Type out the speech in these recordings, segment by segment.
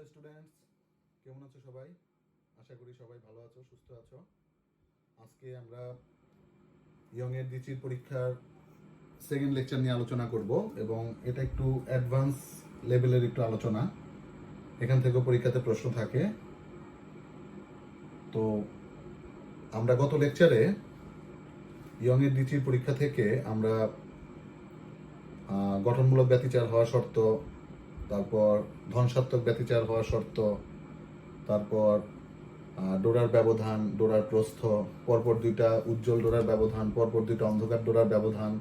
Hello students, কেমন আছো সবাই? আশা করি সবাই ভালো আছো, সুস্থ আছো। আজকে আমরা ইয়ং এর দ্বিতীয় পরীক্ষার সেকেন্ড লেকচার নিয়ে আলোচনা করব এবং এটা একটু অ্যাডভান্স লেভেলের একটু আলোচনা। এখান থেকেও পরীক্ষাতে প্রশ্ন থাকে। তো আমরা গত লেকচারে ইয়ং এর দ্বিতীয় পরীক্ষা থেকে আমরা গঠনমূলক ব্যতিচার হওয়া শর্ত, তারপর ধনসাত্মক ব্যতিচার হওয়া শর্ত, তারপর ডোরার ব্যবধান, ডোরার প্রস্থ, পরপর দুইটা উজ্জ্বল ডোরার ব্যবধান, পরপর দুইটা অন্ধকার ডোরার ব্যবধান,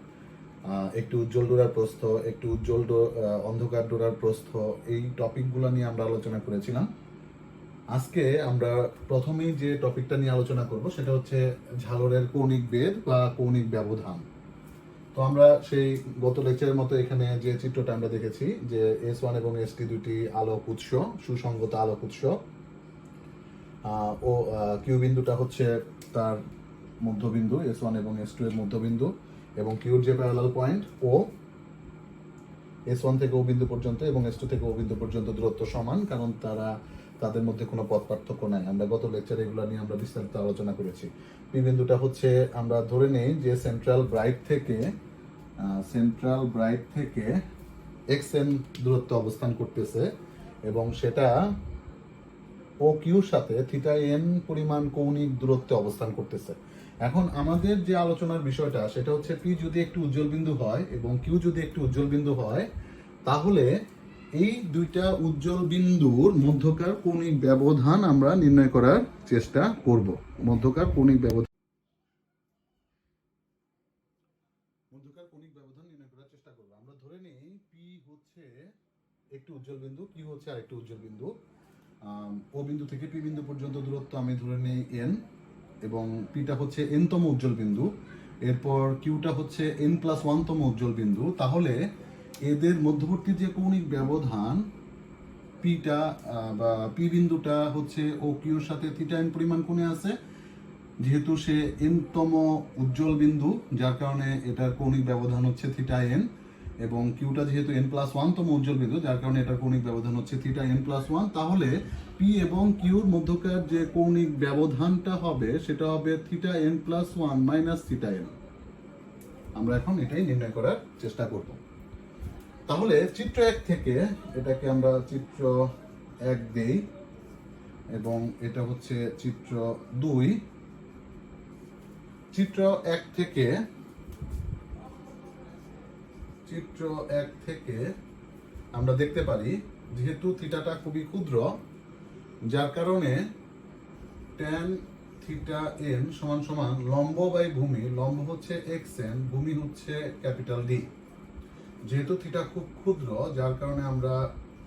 একটু উজ্জ্বল ডোরার প্রস্থ, একটু উজ্জ্বল অন্ধকার ডোরার প্রস্থ, এই টপিকগুলো নিয়ে আমরা আলোচনা করেছিলাম। আজকে আমরা প্রথমেই যে টপিকটা নিয়ে আলোচনা করব সেটা হচ্ছে ঝালরের কৌণিক বেদ বা কৌণিক ব্যবধান। তো আমরা সেই গত লেকচারের মতো এখানে যে চিত্রটা আমরা দেখেছি যে S1 এবং S2 দুটি আলোক উৎস, সুসংগত আলোক উৎস, ও কিউ বিন্দুটা হচ্ছে তার মধ্যবিন্দু, S1 এবং S2 এর মধ্যবিন্দু, এবং কিউর যে প্যারালাল পয়েন্ট ও S1 থেকে ও বিন্দু পর্যন্ত এবং S2 থেকে ও বিন্দু পর্যন্ত দূরত্ব সমান, কারণ তাদের মধ্যে কোনো পথ পার্থক্য নাই। আমরা গত লেকচারে এগুলো নিয়ে আমরা বিস্তারিত আলোচনা করেছি। পি বিন্দুটা হচ্ছে, আমরা ধরে নেই যে সেন্ট্রাল ব্রাইট থেকে xn দূরত্ব অবস্থান করতেছে এবং সেটা ও কিউর সাথে থিটা এন পরিমাণ কৌণিক দূরত্বে অবস্থান করতেছে। এখন আমাদের যে আলোচনার বিষয়টা সেটা হচ্ছে পি যদি একটি উজ্জ্বল বিন্দু হয় এবং কিউ যদি একটি উজ্জ্বল বিন্দু হয়, তাহলে এই দুইটা উজ্জ্বল বিন্দুর মধ্যকার কৌণিক ব্যবধান আমরা নির্ণয় করার চেষ্টা করব। মধ্যকার কৌণিক ব্যবধান নির্ণয় করার চেষ্টা করব। আমরা ধরে নিই পি হচ্ছে একটি উজ্জ্বল বিন্দু, কিউ হচ্ছে আরেকটি উজ্জ্বল বিন্দু। ও বিন্দু থেকে পি বিন্দু পর্যন্ত দূরত্ব আমি ধরে নেই এন, এবং পিটা হচ্ছে এনতম উজ্জ্বল বিন্দু, এরপর কিউটা হচ্ছে n+1তম উজ্জ্বল বিন্দু। তাহলে এদের মধ্যবর্তী যে কৌণিক ব্যবধান পিটা বা পি বিন্দুটা হচ্ছে ও কিউর সাথে থিটা এন পরিমাণ কোণে আছে, যেহেতু সে এনতম উজ্জ্বল বিন্দু যার কারণে এটার কৌণিক ব্যবধান হচ্ছে থিটা এন, এবং কিউটা যেহেতু n+1তম উজ্জ্বল বিন্দু যার কারণে এটার কৌণিক ব্যবধান হচ্ছে থিটা n+1। তাহলে পি এবং কিউর মধ্যকার যে কৌণিক ব্যবধানটা হবে সেটা হবে theta n+1 minus theta N. আমরা এখন এটাই নির্ণয় করার চেষ্টা করব। তাহলে চিত্র 1 থেকে এটাকে আমরা চিত্র 1 দেই এবং এটা হচ্ছে চিত্র 2। চিত্র 1 থেকে আমরা দেখতে পারি যেহেতু থিটাটা খুবই ক্ষুদ্র, যার কারণে tan থিটা n সমান সমান লম্ব বাই ভূমি, লম্ব হচ্ছে xn, ভূমি হচ্ছে ক্যাপিটাল ডি। যেহেতু থিটা খুব ক্ষুদ্র যার কারণে আমরা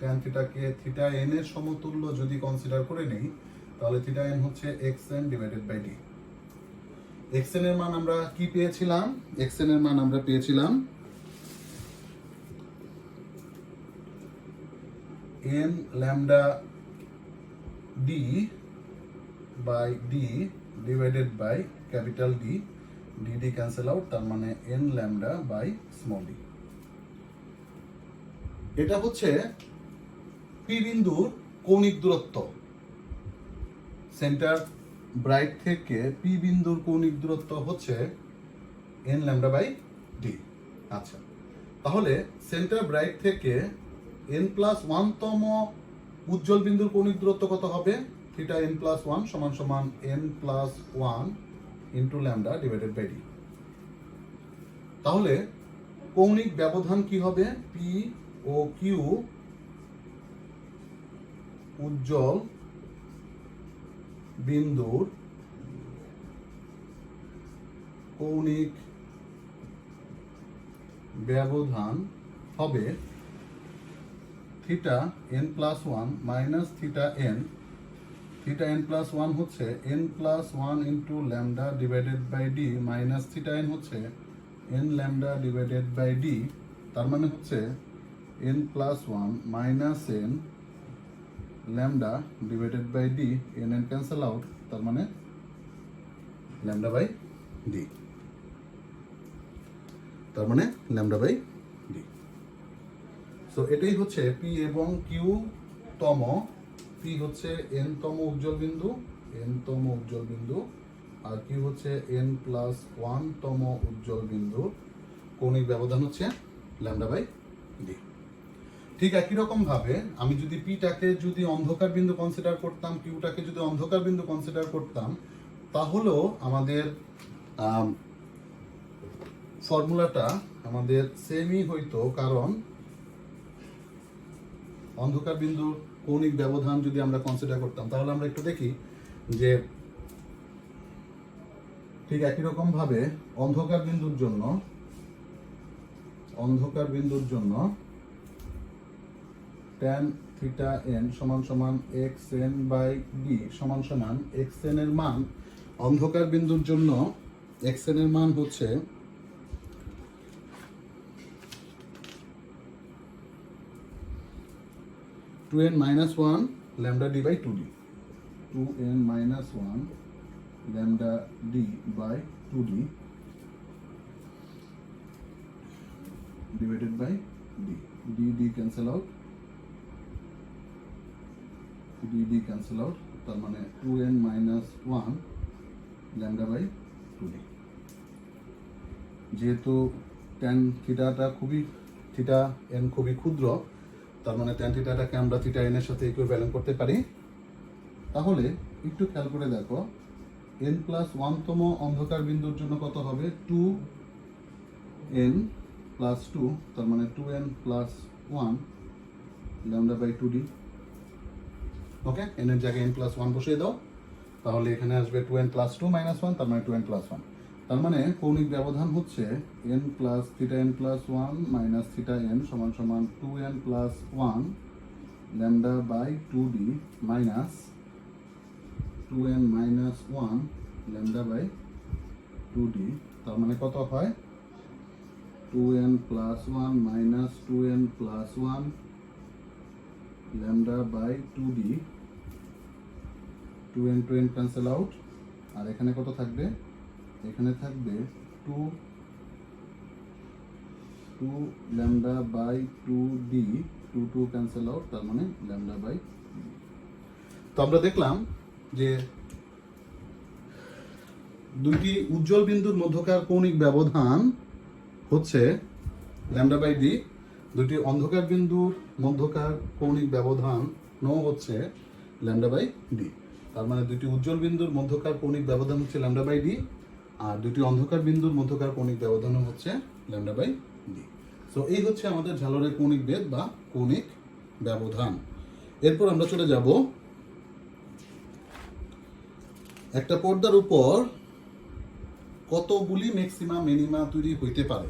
tan থিটাকে থিটা n এর সমতুল্য যদি কনসিডার করে নেই, তাহলে থিটা n হচ্ছে xn divided by d. xn এর মান আমরা কি পেয়েছিলাম? xn এর মান আমরা পেয়েছিলাম n lambda d by d divided by capital D, d cancel out, তার মানে n lambda by small d। এটা হচ্ছে পি বিন্দুর কৌণিক দূরত্ব, সেন্টার ব্রাইট থেকে পি বিন্দুর কৌণিক দূরত্ব হচ্ছে n lambda by d। আচ্ছা, তাহলে সেন্টার ব্রাইট থেকে n+1তম উজ্জ্বল বিন্দুর কৌণিক দূরত্ব কত হবে? থিটা n+1 সমান সমান n+1 into lambda divided by d. তাহলে কৌণিক ব্যবধান কি হবে? পি ও কিউ উজ্জ্বল বিন্দুর কৌণিক ব্যবধান হবে theta n+1 minus theta n. Theta n+1 হচ্ছে n+1 into lambda divided by d, minus theta n হচ্ছে n lambda divided by d. তার মানে হচ্ছে n+1 minus n lambda divided by d, n cancel out, তার মানে lambda by d, তার মানে lambda by D. So এটাই হচ্ছে পি এবং কিউ তম পি হচ্ছে এন তম উজ্জ্বল বিন্দু, আর কি হচ্ছে এন প্লাস 1 তম উজ্জ্বল বিন্দু, কৌণিক ব্যবধান হচ্ছে ল্যামডা বাই ডি। ঠিক একই রকম ভাবে আমি যদি পিটাকে যদি অন্ধকার বিন্দু কনসিডার করতাম, কিউটাকে যদি অন্ধকার বিন্দু কনসিডার করতাম, তাহলেও আমাদের ফর্মুলাটা আমাদের সেমই হইতো, কারণ অন্ধকার বিন্দুর কৌণিক ব্যবধান যদি আমরা কনসিডার করতাম, তাহলে আমরা একটু দেখি যে ঠিক একই রকম ভাবে অন্ধকার বিন্দুর জন্য tan থিটা n সমান সমান xn বাই d সমান সমান xn এর মান, অন্ধকার বিন্দুর জন্য xn এর মান হচ্ছে 2n minus 1 lambda d by 2d, 2n minus 1 lambda d by 2d divided by d cancel out, তার মানে 2n minus 1 lambda by 2d। যেহেতু tan থিটাটা থিটা n খুবই ক্ষুদ্র, তার মানে tan থিটাটাকে আমরা থিটা n এর সাথে ইকুইভ্যালেন্ট করতে পারি। তাহলে একটু খেয়াল করে দেখো, n প্লাস 1 তম অন্ধকার বিন্দুর জন্য কত হবে? 2n প্লাস 2, তার মানে 2n plus 1 lambda by 2d। Okay, n এর জায়গায় n প্লাস 1 বসিয়ে দাও, তাহলে এখানে আসবে 2n প্লাস 2 মাইনাস 1, তার মানে 2n প্লাস 1। তার মানে কৌণিক ব্যবধান হচ্ছে n plus theta n plus 1 minus theta n সমান সমান 2n plus 1 lambda by 2d minus 2n minus 1 lambda by 2d। তার মানে কত হয়? 2n plus 1 minus 2n plus 1 lambda by 2d, 2n cancel out, আর এখানে কত থাকবে? এখানে থাকবে 2 lambda by 2d, 2 cancel out, তার মানে ল্যামডা বাই। তো আমরা দেখলাম যে দুইটি উজ্জ্বল বিন্দুর মধ্যকার কৌণিক ব্যবধান হচ্ছে ল্যামডা বাই ডি, দুটি অন্ধকার বিন্দুর মধ্যকার কৌণিক ব্যবধান হচ্ছে ল্যামডা বাই ডি। তার মানে দুটি উজ্জ্বল বিন্দুর মধ্যকার কৌণিক ব্যবধান হচ্ছে ল্যামডা বাই ডি, আর দুটি অন্ধকার বিন্দুর মধ্যকার কৌণিক ব্যবধান হচ্ছে ল্যামডা বাই ডি। সো এই হচ্ছে আমাদের ঝালরের কৌণিক বেধ বা কৌণিক ব্যবধান। এরপর আমরা চলে যাব একটা পর্দার উপর কতগুলি ম্যাক্সিমা মিনিমা তৈরি হইতে পারে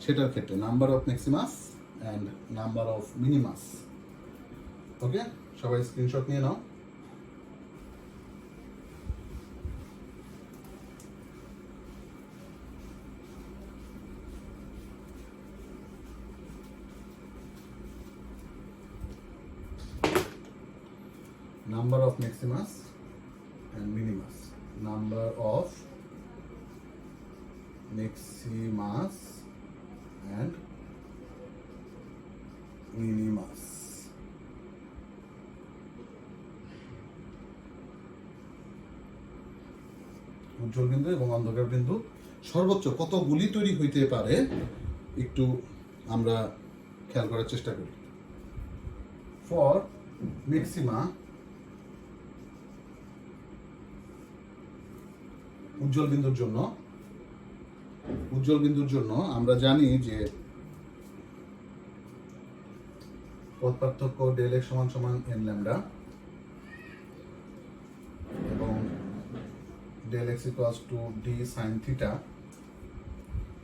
সেটার ক্ষেত্রে, number of maximas and number of minimas. Okay, সবাই স্ক্রিনশট নিয়ে নাও। Number of maximas and minimas. Number of maximas and minimas. উজ্জ্বল বিন্দু এবং অন্ধকার বিন্দু সর্বোচ্চ কতগুলি তৈরি হইতে পারে একটু আমরা খেয়াল করার চেষ্টা করি। ফর ম্যাক্সিমা, উজ্জ্বল বিন্দুর জন্য আমরা জানি যে পথ পার্থক্য ডেল এক্স সমান সমান এন ল্যামডা এবং del x equals to d sine theta.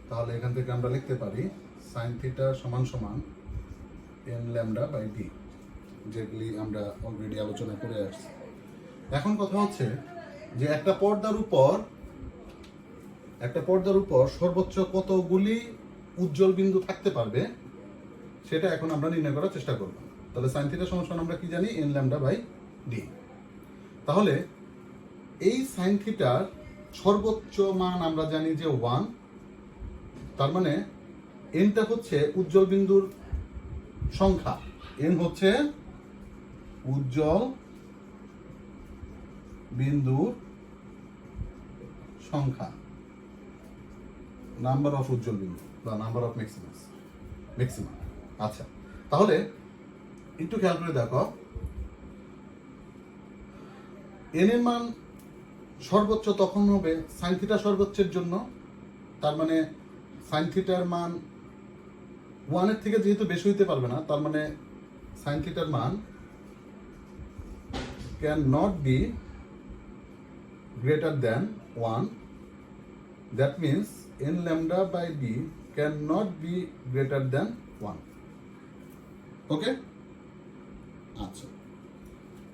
তাহলে এখান থেকে আমরা লিখতে পারি সাইন থিটা সমান সমান এন ল্যামডা বাই ডি, যেগুলি আমরা অলরেডি আলোচনা করে আসছি। এখন কথা হচ্ছে যে একটা পর্দার উপর সর্বোচ্চ কতগুলি উজ্জ্বল বিন্দু থাকতে পারবে সেটা এখন আমরা নির্ণয় করার চেষ্টা করব। তাহলে সাইন থিটা সমান সমান আমরা কি জানি? N lambda by d. তাহলে এই সাইন থিটার সর্বোচ্চ মান আমরা জানি যে 1, তার মানে এনটা হচ্ছে উজ্জ্বল বিন্দুর সংখ্যা, এন হচ্ছে উজ্জ্বল বিন্দুর সংখ্যা, নাম্বার অফ উজ্জ্বল বিন্দু বা নাম্বার অফ ম্যাক্সিমাম। আচ্ছা, তাহলে একটু খেয়াল করে দেখো, এন এর মান সর্বোচ্চ তখন হবে সাইন থিটা সর্বোচ্চের জন্য, তার মানে সাইন থিটার মান 1 এর থেকে যেহেতু বেশি হইতে পারবে না, তার মানে সাইন থিটার মান can not be greater than 1. That means n lambda by b can not be greater than 1. Okay, আচ্ছা,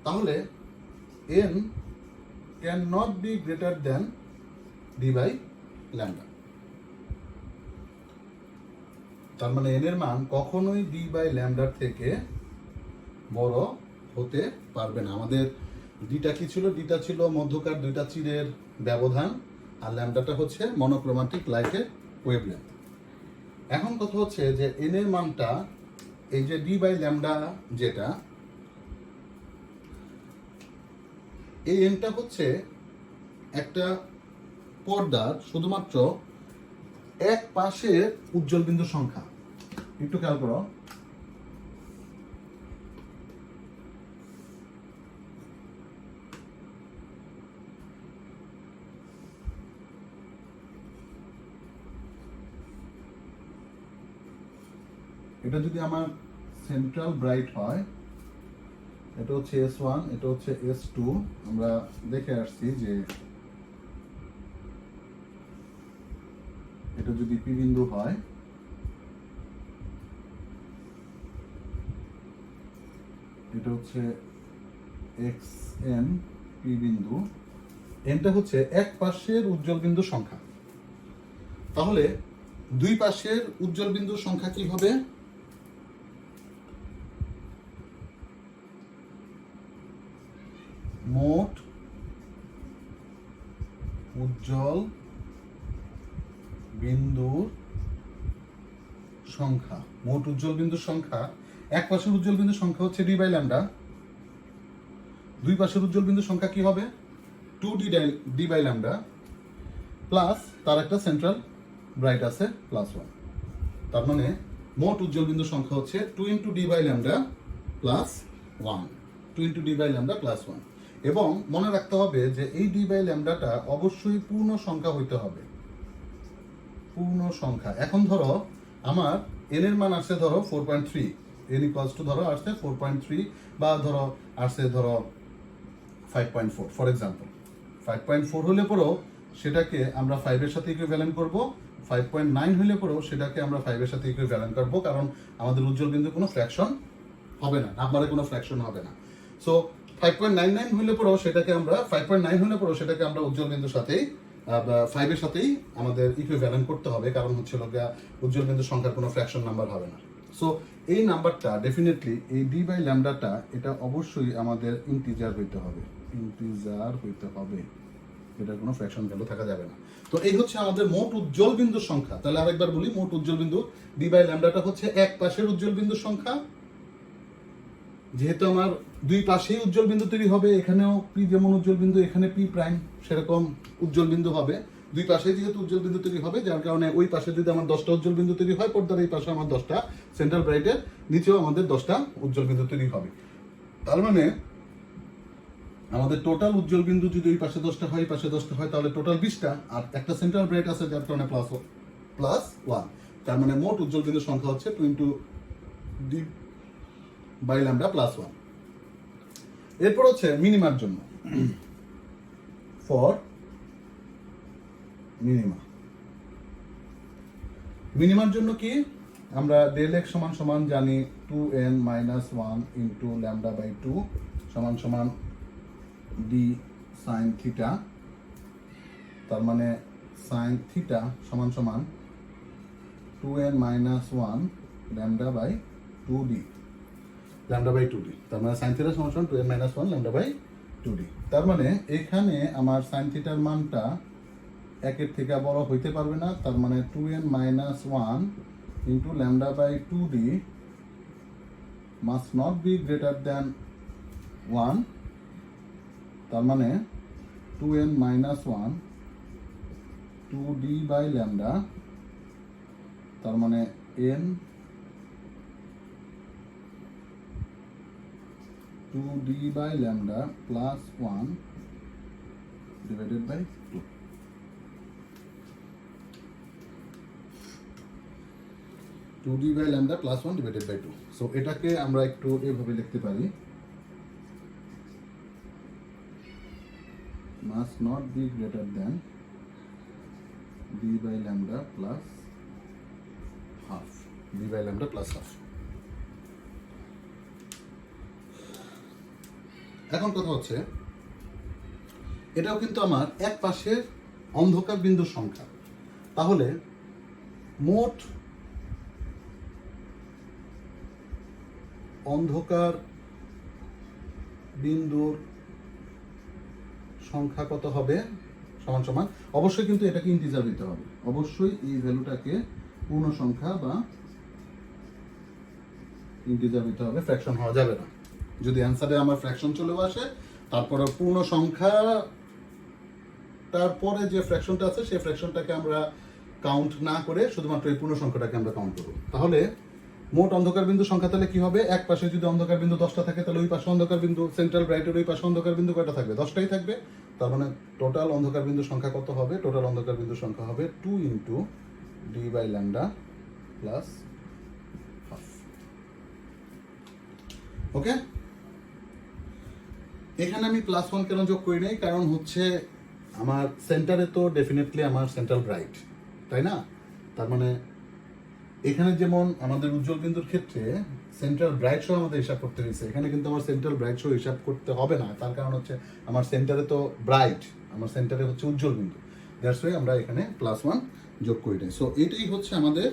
তাহলে n can not be greater than d by lambda, তার মানে n এর মান কখনোই d by lambda থেকে বড় হতে পারবে না। আমাদের ডিটা কি ছিল? ডিটা ছিল মধ্যকার দুইটা চিরের ব্যবধান, আর ল্যামডাটা হচ্ছে মনোক্রোমাটিক লাইটের ওয়েভলেন্থ। এখন কথা হচ্ছে যে n এর মানটা, এই যে d বাই ল্যামডা যেটা, এই nটা হচ্ছে একটা পর্দার শুধুমাত্র এক পাশের উজ্জ্বল বিন্দুর সংখ্যা। একটু খেয়াল করো, এটা যদি আমার সেন্ট্রাল ব্রাইট হয়, এটা হচ্ছে S1, এটা হচ্ছে S2। আমরা দেখে আসছি যে এটা যদি পি বিন্দু হয়, এটা হচ্ছে XN পি বিন্দু, এনটা হচ্ছে এক পাশের উজ্জ্বল বিন্দুর সংখ্যা। তাহলে দুই পাশের উজ্জ্বল বিন্দুর সংখ্যা কি হবে? মোট উজ্জ্বল বিন্দুর সংখ্যা। মোট উজ্জ্বল বিন্দুর সংখ্যা, এক পাশের উজ্জ্বল বিন্দুর সংখ্যা হচ্ছে ডি বাই ল্যামডা, দুই পাশের উজ্জ্বল বিন্দুর সংখ্যা কি হবে? 2d D by lambda, plus তার একটা সেন্ট্রাল ব্রাইট আছে +1। তার মানে মোট উজ্জ্বল বিন্দুর সংখ্যা হচ্ছে 2 × d by lambda plus 1, 2 × d by lambda plus 1। এবং মনে রাখতে হবে যে এই d বাই ল্যামডাটা অবশ্যই পূর্ণ সংখ্যা হইতে হবে, পূর্ণ সংখ্যা। এখন ধরো আমার n এর মান আসছে ধরো 4.3, n = ধরো আসছে 4.3, বা ধরো আসছে ধরো 5.4 ফর এক্সাম্পল। 5.4 হলে পরেও সেটাকে আমরা 5 এর সাথে ইকুইভ্যালেন্ট করব, 5.9 হলে পরেও সেটাকে আমরা 5 এর সাথে ইকুইভ্যালেন্ট করব, কারণ আমাদের উজ্জ্বল বিন্দু কোনো ফ্র্যাকশন হবে না, নাম্বারে কোনো ফ্র্যাকশন হবে না। সো 5.99 হলে পরেও সেটাকে আমরা 5.9 হলে পরেও সেটাকে আমরা উজ্জ্বল বিন্দুর সাথেই 5 এর সাথেই আমাদের ইকুইভ্যালেন্ট করতে হবে, কারণ হচ্ছে উজ্জ্বল বিন্দুর সংখ্যার কোনো ফ্র্যাকশন নাম্বার হবে না। সো এই নাম্বারটা ডেফিনেটলি, এই ডি বাই ল্যামডাটা, এটা অবশ্যই আমাদের ইন্টিজার হইতে হবে, ইন্টিজার হইতে হবে, এটার কোনো ফ্র্যাকশন ভ্যালু থাকা যাবে না। তো এই হচ্ছে আমাদের মোট উজ্জ্বল বিন্দুর সংখ্যা। তাহলে আরেকবার বলি, মোট উজ্জ্বল বিন্দু ডি বাই ল্যামডাটা হচ্ছে এক পাশের উজ্জ্বল বিন্দুর সংখ্যা। যেহেতু আমার দুই পাশেই উজ্জ্বল বিন্দু তৈরি হবে, এখানেও পি যেমন উজ্জ্বল বিন্দু, এখানে পি প্রাইম সেরকম উজ্জ্বল বিন্দু হবে। দুই পাশে যেহেতু উজ্জ্বল বিন্দু তৈরি হবে, যার কারণে ওই পাশে যদি আমার 10টা উজ্জ্বল বিন্দু তৈরি হয়, পর্দার এই পাশে আমার 10টা, সেন্ট্রাল ব্রাইটের নিচেও আমাদের 10টা উজ্জ্বল বিন্দু তৈরি হবে। তার মানে আমাদের টোটাল উজ্জ্বল বিন্দু যদি ওই পাশে 10টা হয়, এই পাশে 10টা হয়, তাহলে টোটাল 20টা, আর একটা সেন্ট্রাল ব্রাইট আছে যার কারণে +1। তার মানে মোট উজ্জ্বল বিন্দুর সংখ্যা হচ্ছে 2 × d বাই ল্যামডা +1। এরপর হচ্ছে মিনিমার জন্য, ফর মিনিমা। মিনিমার জন্য কি আমরা ∇x = জানি 2n - 1 × λ/2 = d sin থিটা। তার মানে sin theta = 2n - 1 λ/2d, λ/2d। তার মানে sin থিটা = 2n - 1 λ/2d। তার মানে এখানে আমার sin থিটার মানটা 1 এর থেকে বড় হইতে পারবে না। তার মানে 2n - 1 × λ/2d must not be greater than 1, তার মানে 2n minus 1 2d by lambda, তার মানে n 2d by lambda plus 1 divided by 2. Two d by lambda plus 1 divided by 2. So এটাকে আমরা একটু এভাবে লিখতে পারি, must not be greater than d by lambda plus half, d by lambda plus half. এখন কথা হচ্ছে এটাও কিন্তু আমার এক পাশের অন্ধকার বিন্দুর সংখ্যা, তাহলে মোট অন্ধকার বিন্দুর সংখ্যা কত হবে সমান সমান, অবশ্যই কিন্তু এটাকে ইন্টিজার দিতে হবে, অবশ্যই এই ভ্যালুটাকে পূর্ণ সংখ্যা বা ইন্টিজার দিতে হবে, ফ্র্যাকশন হওয়া যাবে না। যদি অ্যান্সারে আমার ফ্র্যাকশন চলেও আসে, তারপরে পূর্ণ সংখ্যা তারপরে যে ফ্র্যাকশনটা আছে সেই ফ্র্যাকশনটাকে আমরা কাউন্ট না করে শুধুমাত্র এই পূর্ণ সংখ্যাটাকে আমরা কাউন্ট করব। তাহলে মোট অন্ধকার বিন্দু সংখ্যা তাহলে কি হবে, এক পাশে যদি অন্ধকার বিন্দু 10টা থাকে তাহলে ওই পাশে অন্ধকার বিন্দু, সেন্ট্রাল ব্রাইটের ওই পাশে অন্ধকার বিন্দু কয়টা থাকবে, 10টাই থাকবে। তার মানে টোটাল অন্ধকার বিন্দু সংখ্যা কত হবে, টোটাল অন্ধকার বিন্দু সংখ্যা হবে 2 into d by lambda plus half. Okay, এখানে আমি প্লাস 1 কেন যোগ করি নাই, কারণ হচ্ছে আমার সেন্টারে তো ডেফিনেটলি আমার সেন্ট্রাল ব্রাইট, তাই না? তার মানে এখানে যেমন আমাদের উজ্জ্বল বিন্দুর ক্ষেত্রে সেন্ট্রাল ব্রাইট সহ আমাদের হিসাব করতে হয়েছে, এখানে কিন্তু আমার সেন্ট্রাল ব্রাইট সহ হিসাব করতে হবে না, তার কারণ হচ্ছে আমার সেন্টারে তো ব্রাইট, আমার সেন্টারে হচ্ছে উজ্জ্বল বিন্দু, দ্যাটস ওয়াই আমরা এখানে প্লাস 1 যোগ করি নাই। সো এটাই হচ্ছে আমাদের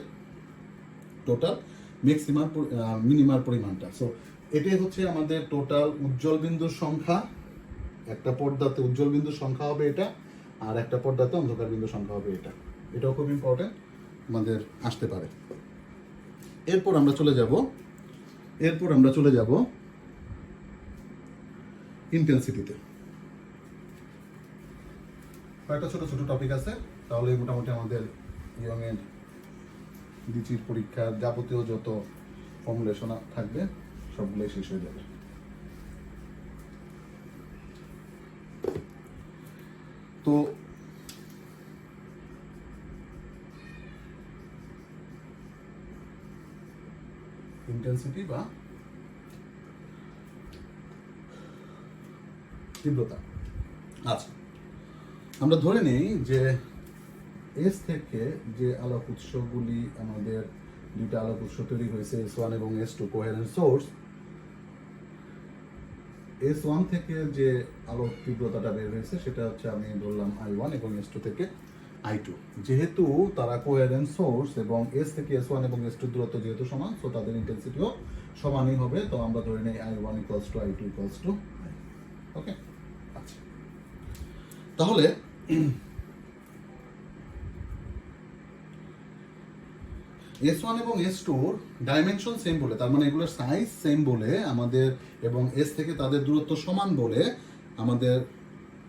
টোটাল ম্যাক্সিমাম মিনিমার পরিমাণটা। সো এটাই হচ্ছে আমাদের টোটাল উজ্জ্বল বিন্দুর সংখ্যা, একটা পর্দাতে উজ্জ্বল বিন্দুর সংখ্যা হবে এটা, আর একটা পর্দাতে অন্ধকার বিন্দুর সংখ্যা হবে এটা। এটাও খুব ইম্পর্টেন্ট, আমাদের আসতে পারে। এরপর আমরা চলে যাব ইন্টেন্সিটিতে। কয়েকটা ছোট ছোট টপিক আছে, তাহলে মোটামুটি আমাদের ইয়ংয়ের ডিচির পরীক্ষার যাবতীয় যত ফর্মুলেশন থাকবে সবগুলোই শেষ হয়ে যাবে। তো ইন্টেন্সিটি বা তীব্রতা। আচ্ছা, আমরা ধরে নেই যে এস থেকে যে আলোক উৎসগুলি আমাদের দুইটা আলোক উৎস তৈরি হয়েছে, S1 এবং S2 কোহেরেন্ট সোর্স, S1 থেকে যে আলোক তীব্রতাটা বের হয়েছে সেটা হচ্ছে আমি ধরলাম I1 এবং S2 থেকে I2। যেহেতু তারা কোহেরেন্ট সোর্স এবং S থেকে S1 এবং S2 দূরত্ব যেহেতু সমান, সো তাদের ইন্টেন্সিটিও সমানই হবে। তো আমরা ধরে নেই I1 equals to I2 equals to I। ওকে, আচ্ছা, তাহলে S1 এবং S2 ডাইমেনশন সেম বলে, তার মানে এগুলোর সাইজ সেম বলে আমাদের, এবং S থেকে তাদের দূরত্ব সমান বলে আমাদের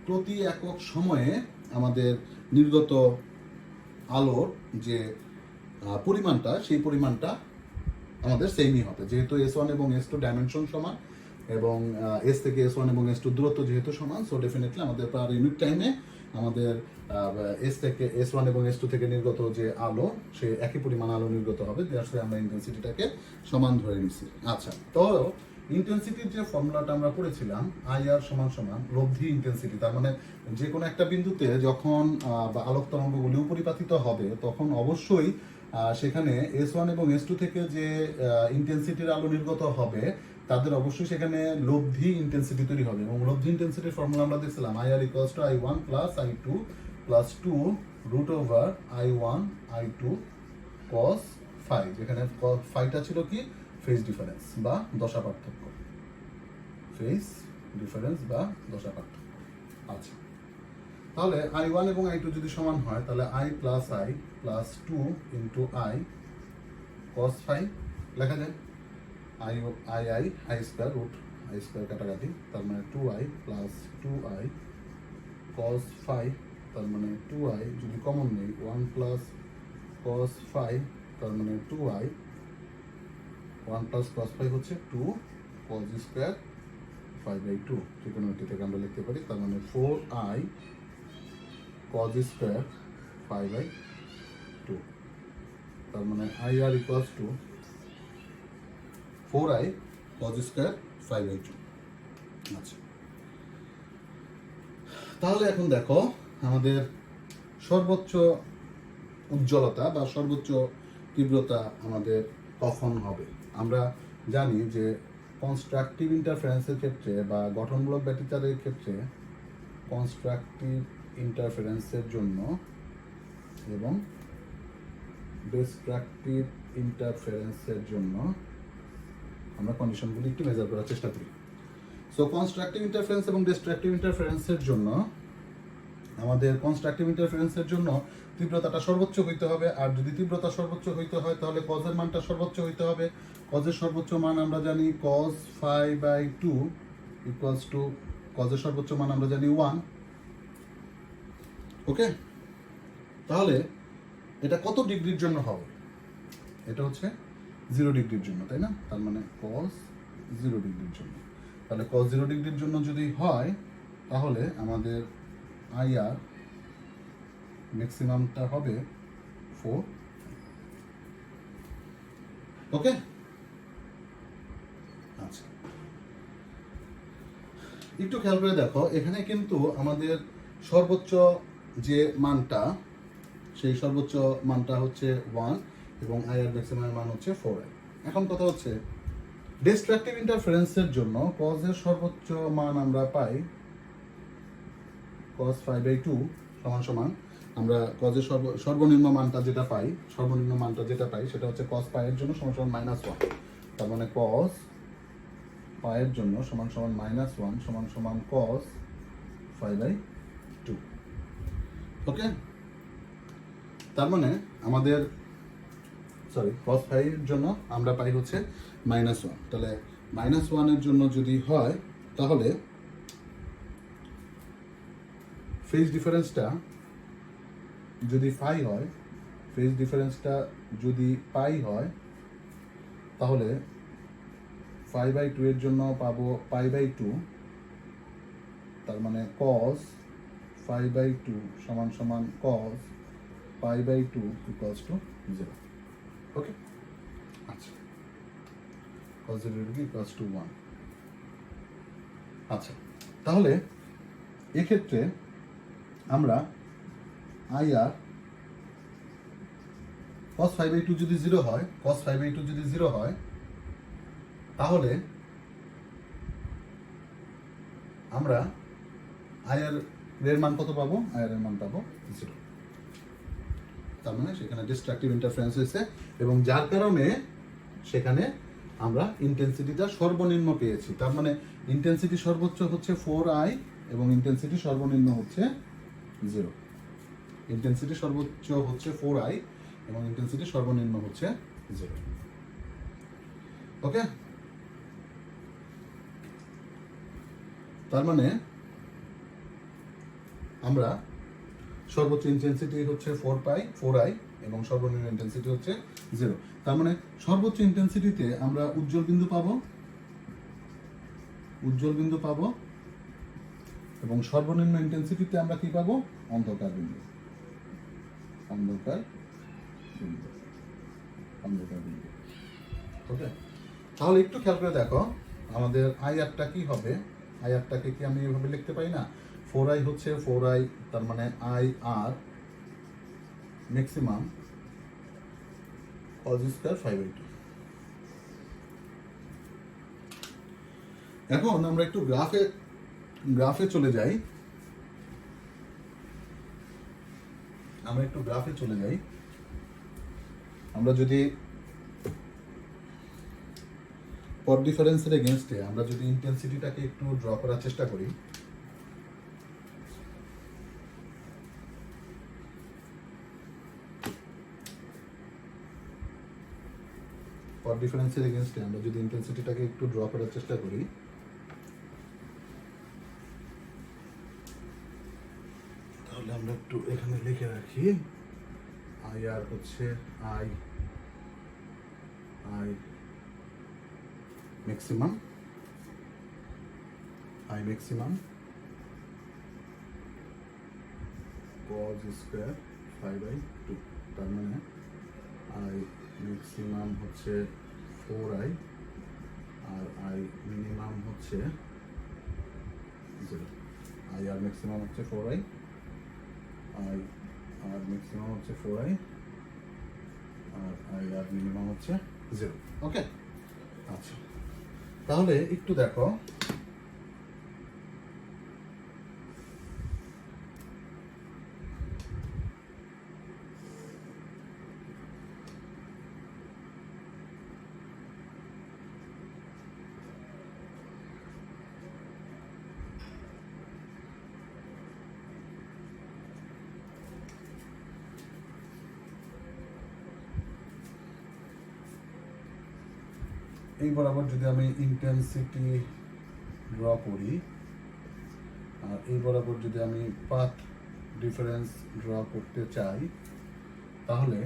প্রতি একক সময়ে আমাদের নির্গত আলোর যে পরিমাণটা, সেই পরিমাণটা আমাদের সেমই হবে। যেহেতু S1 এবং S2 ডাইমেনশন সমান এবং S থেকে S1 এবং S2 দূরত্ব যেহেতু সমান, সো ডেফিনেটলি আমাদের পার ইউনিট টাইমে আমাদের S থেকে S1 এবং S2 থেকে নির্গত যে আলো, সে একই পরিমাণ আলো নির্গত হবে, দ্যাটস ওয়াই আমরা ইন্টেন্সিটিটাকে সমান ধরে নিচ্ছি। আচ্ছা, তো ইন্টেন্সিটির যে ফর্মুলাটা আমরা পড়েছিলাম IR সমান সমান লব্ধি ইন্টেন্সিটি, তার মানে যে কোনো একটা বিন্দুতে যখন আলোক তরঙ্গগুলি উপরিপাতিত হবে তখন অবশ্যই সেখানে S1 এবং S2 থেকে যে ইন্টেন্সিটির আলো নির্গত হবে তাদের অবশ্যই সেখানে লব্ধি ইন্টেন্সিটি তৈরি হবে, এবং লব্ধি ইন্টেন্সিটির ফর্মুলা আমরা দেখছিলাম IR equals to I1 plus I2 plus 2 root over I1 I2 cos phi, যেখানে ফাইটা ছিল কি ফেজ ডিফারেন্স বা দশা পার্থক্য, ফেজ ডিফারেন্স বা দশা পার্থক্য। আচ্ছা, তাহলে I1 এবং I2 যদি সমান হয় তাহলে I plus I plus 2 into I cos phi লেখা যায় I square root I square কাটাকাটি, তার মানে 2i প্লাস 2i cos 5, তার মানে 2i যদি কমন নেই 1 প্লাস cos 5, তার মানে 2i 1 প্লাস cos 5 হচ্ছে 2 cos স্কোয়ার 5/2, ত্রিকোণমিতি থেকে আমরা লিখতে পারি, তার মানে 4i cos স্কোয়ার 5/2, তার মানে IR equals two 4i cos square 5/2। আচ্ছা, তাহলে এখন দেখো আমাদের সর্বোচ্চ উজ্জ্বলতা বা সর্বোচ্চ তীব্রতা আমাদের কখন হবে। আমরা জানি যে কনস্ট্রাকটিভ ইন্টারফারেন্সের ক্ষেত্রে বা গঠনমূলক ব্যতিচারের ক্ষেত্রে কনস্ট্রাকটিভ ইন্টারফারেন্সের জন্য এবং ডিস্ট্রাকটিভ ইন্টারফারেন্সের জন্য আমরা কন্ডিশনগুলি একটু মেজার করার চেষ্টা করি। সো কনস্ট্রাকটিভ ইন্টারফারেন্স এবং ডিস্ট্রাকটিভ ইন্টারফারেন্সের জন্য আমাদের কনস্ট্রাকটিভ ইন্টারফারেন্সের জন্য তীব্রতাটা সর্বোচ্চ হইতে হবে, আর যদি তীব্রতা সর্বোচ্চ হইতে হয় তাহলে কজের মানটা সর্বোচ্চ হইতে হবে। কজের সর্বোচ্চ মান আমরা জানি cos 5/2 ইকুয়ালস টু কজের সর্বোচ্চ মান আমরা জানি 1। ওকে, তাহলে এটা কত ডিগ্রির জন্য হবে? এটা হচ্ছে 0 ডিগ্রির জন্য, তাই না? তার মানে cos 0 ডিগ্রির জন্য। তাহলে cos 0 ডিগ্রির জন্য যদি হয় তাহলে আমাদের IR ম্যাক্সিমামটা হবে 4। ওকে, আচ্ছা, একটু খেয়াল করে দেখো, এখানে কিন্তু আমাদের সর্বোচ্চ যে মানটা, সেই সর্বোচ্চ মানটা হচ্ছে 1 এবং IR ম্যাক্সিমামের মান হচ্ছে 4i। এখন কথা হচ্ছে ডিস্ট্রাকটিভ ইন্টারফারেন্সের জন্য cos এর সর্বোচ্চ মান আমরা পাই cos 5/2 সমান সমান আমরা cos এর সর্বনিম্ন মানটা যেটা পাই, সেটা হচ্ছে cos pi এর জন্য সমান সমান -1, তার মানে cos pi এর জন্য সমান সমান -1 সমান সমান cos 5/2। ওকে, তার মানে আমাদের cos pi এর জন্য আমরা পাই হচ্ছে -1। তাহলে -1 এর জন্য যদি হয় তাহলে ফেজ ডিফারেন্সটা যদি পাই হয় তাহলে 5/2 এর জন্য পাবো π/2, তার মানে cos 5/2 সমান সমান cos π/2 ইকুয়ালস টু 0। ওকে, আচ্ছা, cos 0 ডিগ্রি ইকুয়ালস টু 1। আচ্ছা, তাহলে এক্ষেত্রে আমরা IR cos 5/2 যদি 0 হয় তাহলে আমরা IR এর মান কত পাবো? IR এর মান পাবো 0। তার মানে সেখানে ডিস্ট্রাকটিভ ইন্টারফারেন্স হয়েছে এবং যার কারণে সেখানে আমরা ইন্টেন্সিটিটা সর্বনিম্ন পেয়েছি। তার মানে ইন্টেন্সিটি সর্বোচ্চ হচ্ছে 4i এবং ইন্টেন্সিটি সর্বনিম্ন হচ্ছে 0। ইন্টেন্সিটি সর্বোচ্চ হচ্ছে 4i এবং ইন্টেন্সিটি সর্বনিম্ন হচ্ছে 0। ওকে, তার মানে আমরা সর্বোচ্চ ইন্টেন্সিটি হচ্ছে 4i এবং সর্বনিম্ন ইন্টেন্সিটি হচ্ছে 0। তার মানে সর্বোচ্চ ইন্টেন্সিটিতে আমরা উজ্জ্বল বিন্দু পাবো এবং সর্বনিম্ন ইন্টেন্সিটিতে আমরা কি পাবো? অন্ধকার বিন্দু। ওকে, তাহলে একটু খেয়াল করে দেখো আমাদের IRটা কি হবে। IRটাকে কি আমি এভাবে লিখতে পারি না? 4i হচ্ছে 4i, তার মানে IR ম্যাক্সিমাম cos স্কয়ার 5/2। এখন আমরা একটু গ্রাফে চলে যাই। আমরা যদি পট ডিফারেন্সের এগেইনস্টে আমরা যদি ইন্টেন্সিটিটাকে একটু ড্র করার চেষ্টা করি, পট ডিফারেন্সের এগেইনস্টে আমরা যদি ইন্টেন্সিটিটাকে একটু ড্র করার চেষ্টা করি লিখি আই আর হচ্ছে I I maximum cos square 5/2, তার মানে আই ম্যাক্সিমাম হচ্ছে 4i আর আই মিনিমাম হচ্ছে 0। আই আর ম্যাক্সিমাম হচ্ছে 4i, আই আর ম্যাক্সিমাম হচ্ছে 4i R I R minimum হচ্ছে 0। ওকে, আচ্ছা তাহলে একটু দেখো এই বরাবর যদি আমি ইন্টেন্সিটি ড্র করি আর এই বরাবর যদি আমি পাথ ডিফারেন্স ড্র করতে চাই, তাহলে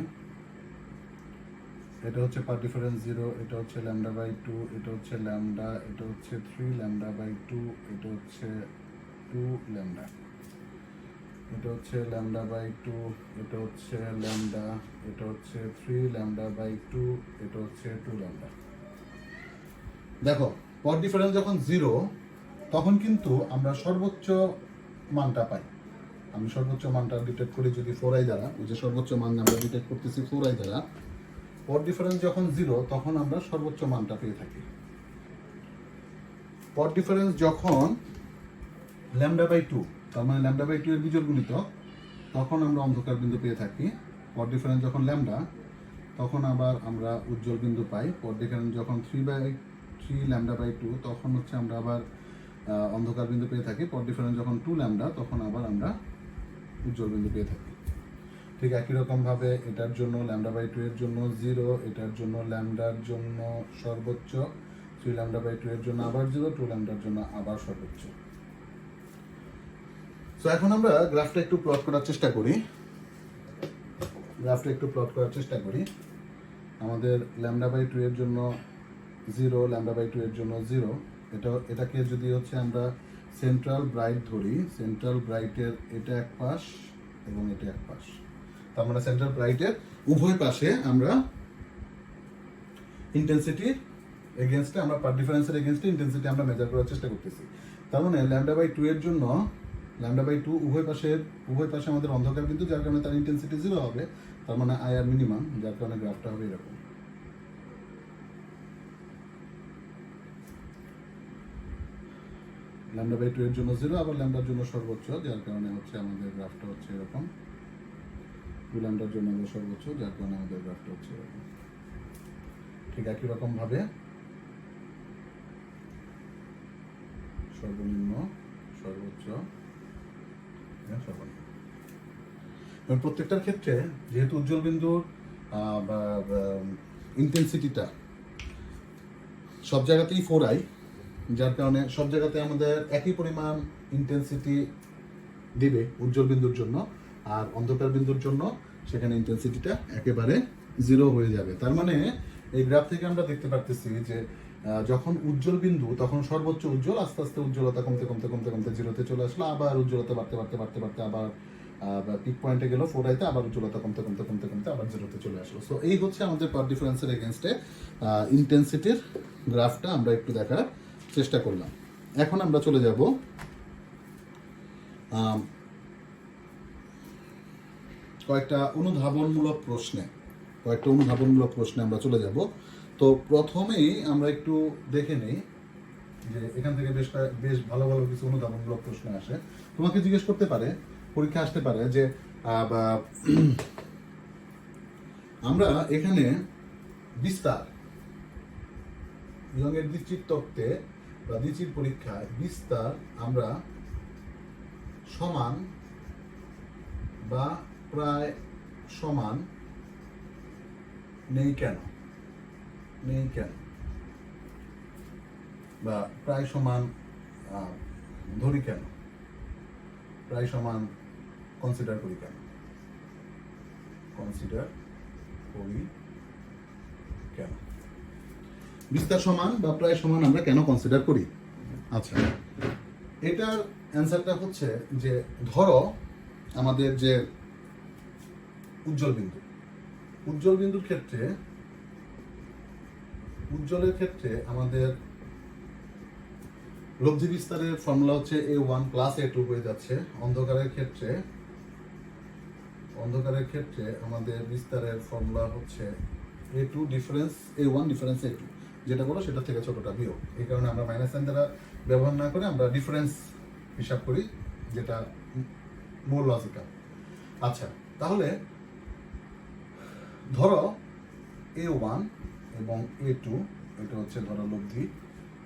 এটা হচ্ছে পাথ ডিফারেন্স 0, এটা হচ্ছে λ/2, এটা হচ্ছে ল্যামডা, এটা হচ্ছে 3 λ/2, এটা হচ্ছে 2 ল্যামডা, এটা হচ্ছে λ/2, এটা হচ্ছে ল্যামডা, এটা হচ্ছে 3 λ/2, এটা হচ্ছে 2 ল্যামডা। দেখো পথ ডিফারেন্স যখন 0 তখন কিন্তু আমরা সর্বোচ্চ মানটা পাই। আমি সর্বোচ্চ মানটা ডিটেক্ট করি যদি 4i দ্বারা, ওই যে সর্বোচ্চ মান আমরা ডিটেক্ট করতেছি 4i দ্বারা। পথ ডিফারেন্স যখন 0 তখন আমরা সর্বোচ্চ মানটা পেয়ে থাকি। পথ ডিফারেন্স যখন λ/2, তার মানে λ/2 এর বিজোড় গুণিতক, তখন আমরা অন্ধকার বিন্দু পেয়ে থাকি। পথ ডিফারেন্স যখন ল্যামডা, তখন আবার আমরা উজ্জ্বল বিন্দু পাই। পথ ডিফারেন্স যখন 3 λ/2, তখন হচ্ছে আমরা আবার অন্ধকার বিন্দু পেয়ে থাকি। পথ ডিফারেন্স যখন 2 ল্যামডা, তখন আবার আমরা উজ্জ্বল বিন্দু পেয়ে থাকি। ঠিক একই রকম ভাবে এটার জন্য λ/2 এর জন্য 0, এটার জন্য ল্যামডার জন্য সর্বোচ্চ, 3 λ/2 এর জন্য আবার 0, 2 ল্যামডার জন্য আবার সর্বোচ্চ। সো এখন আমরা গ্রাফটা একটু প্লট করার চেষ্টা করি। আমাদের λ/2 এর জন্য 0, λ/2 এর জন্য 0, এটাকে যদি হচ্ছে আমরা সেন্ট্রাল ব্রাইট ধরি, সেন্ট্রাল ব্রাইটের এটা এক পাশ এবং এটা এক পাশ, তার মানে সেন্ট্রাল ব্রাইটের উভয় পাশে আমরা ইন্টেন্সিটি এগেইনস্টে, আমরা পাথ ডিফারেন্সের এগেইনস্টে ইন্টেন্সিটি আমরা মেজার করার চেষ্টা করতেছি। তার মানে λ/2 এর জন্য λ/2 উভয় পাশে আমাদের অন্ধকার বিন্দু, যার কারণে তার ইন্টেন্সিটি 0 হবে, তার মানে আই আর মিনিমাম, যার কারণে গ্রাফটা হবে এরকম। λ/2 এর জন্য 0, আবার ল্যামডার জন্য সর্বোচ্চ, যার কারণে হচ্ছে আমাদের গ্রাফটা হচ্ছে এরকম। 2 ল্যামডার জন্য আমাদের সর্বোচ্চ, যার কারণে আমাদের গ্রাফটা হচ্ছে এরকম। ঠিক একই রকম ভাবে সর্বনিম্ন, সর্বোচ্চ, সর্বনিম্ন। প্রত্যেকটার ক্ষেত্রে যেহেতু উজ্জ্বল বিন্দুর ইন্টেন্সিটিটা সব জায়গাতেই 4i, যার কারণে সব জায়গাতে আমাদের একই পরিমাণ ইন্টেন্সিটি দিবে উজ্জ্বল বিন্দুর জন্য, আর অন্ধকার বিন্দুর জন্য সেখানে ইন্টেন্সিটিটা একেবারে 0 হয়ে যাবে। তার মানে এই গ্রাফ থেকে আমরা দেখতে পারতেছি যে যখন উজ্জ্বল বিন্দু, তখন সর্বোচ্চ উজ্জ্বল, আস্তে আস্তে উজ্জ্বলতা কমতে কমতে কমতে কমতে 0-তে চলে আসলো, আবার উজ্জ্বলতা বাড়তে আবার পিক পয়েন্টে গেল 4i-তে, আবার উজ্জ্বলতা কমতে কমতে আবার 0-তে চলে আসলো। সো এই হচ্ছে আমাদের পাথ ডিফারেন্সের এগেইনস্টে ইন্টেন্সিটির গ্রাফটা আমরা একটু দেখার চেষ্টা করলাম। এখন আমরা চলে যাব কয়েকটা অনুধাবনমূলক প্রশ্নে আমরা চলে যাব। তো প্রথমেই আমরা একটু দেখে নেই যে এখান থেকে বেশ ভালো কিছু অনুধাবনমূলক প্রশ্ন আসে। তোমাকে জিজ্ঞেস করতে পারে, পরীক্ষা আসতে পারে যে আমরা এখানে বিস্তার, ইয়ংয়ের দ্বিচির তত্ত্বে বা দ্বিচির পরীক্ষায় বিস্তার আমরা সমান বা প্রায় সমান নেই কেন, বা প্রায় সমান ধরি কেন, প্রায় সমান কনসিডার করি কেন। কনসিডার করি কেন? বিস্তার সমান বা প্রায় সমান আমরা কেন কনসিডার করি? আচ্ছা, এটার অ্যান্সারটা হচ্ছে যে ধরো আমাদের যে উজ্জ্বল বিন্দুর ক্ষেত্রে উজ্জ্বলের ক্ষেত্রে আমাদের লব্ধি বিস্তারের ফর্মুলা হচ্ছে A1 প্লাস A2 হয়ে যাচ্ছে। অন্ধকারের ক্ষেত্রে আমাদের বিস্তারের ফর্মুলা হচ্ছে A2 difference A1 difference A2, যেটা বলো সেটা থেকে ছোটটা বিয়োগ। এই কারণে আমরা মাইনাস সাইন দ্বারা ব্যবহার না করে আমরা ডিফারেন্স হিসাব করি, যেটা মোর লজিক্যাল। আচ্ছা, তাহলে ধরো A1 এবং A2 এটা হচ্ছে ধরো লব্ধি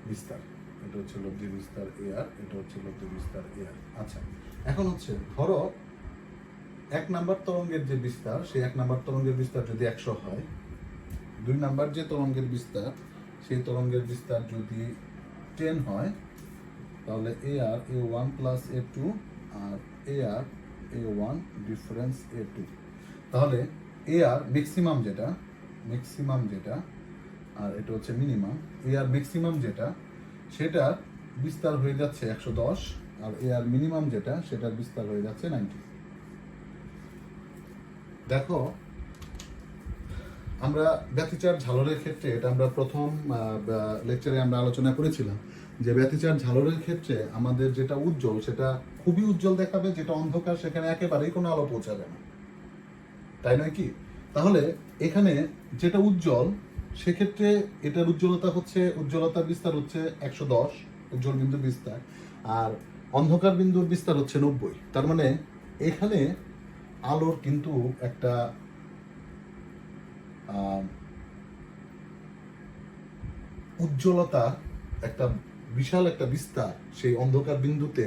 বিস্তার, এটা হচ্ছে লব্ধি বিস্তার AR, এটা হচ্ছে লব্ধি বিস্তার AR। আচ্ছা, এখন হচ্ছে ধরো 1 নাম্বার তরঙ্গের যে বিস্তার, সেই 1 নাম্বার তরঙ্গের বিস্তার যদি 100 হয়, 2 নাম্বার যে তরঙ্গের বিস্তার, সেই তরঙ্গের বিস্তার যদি 10 হয়, তাহলে AR A1 প্লাস A2 আর AR A1 ডিফারেন্স A2। তাহলে AR ম্যাক্সিমাম যেটা আর এটা হচ্ছে মিনিমাম। AR ম্যাক্সিমাম যেটা, সেটার বিস্তার হয়ে যাচ্ছে 110, আর AR মিনিমাম যেটা, সেটার বিস্তার হয়ে যাচ্ছে 90। দেখো, আমরা ব্যতিচার ঝালরের ক্ষেত্রে, এটা আমরা প্রথম লেকচারে আমরা আলোচনা করেছিলাম যে ব্যতিচার ঝালরের ক্ষেত্রে আমাদের যেটা উজ্জ্বল সেটা খুবই উজ্জ্বল দেখাবে, যেটা অন্ধকার সেখানে একেবারেই কোনো আলো পৌঁছাবে না, তাই নয় কি? তাহলে এখানে যেটা উজ্জ্বল, সেক্ষেত্রে এটার উজ্জ্বলতার বিস্তার হচ্ছে 110, উজ্জ্বল বিন্দুর বিস্তার, আর অন্ধকার বিন্দুর বিস্তার হচ্ছে 90। তার মানে এখানে আলোর কিন্তু একটা উজ্জ্বলতা, একটা বিশাল একটা বিস্তার সেই অন্ধকার বিন্দুতে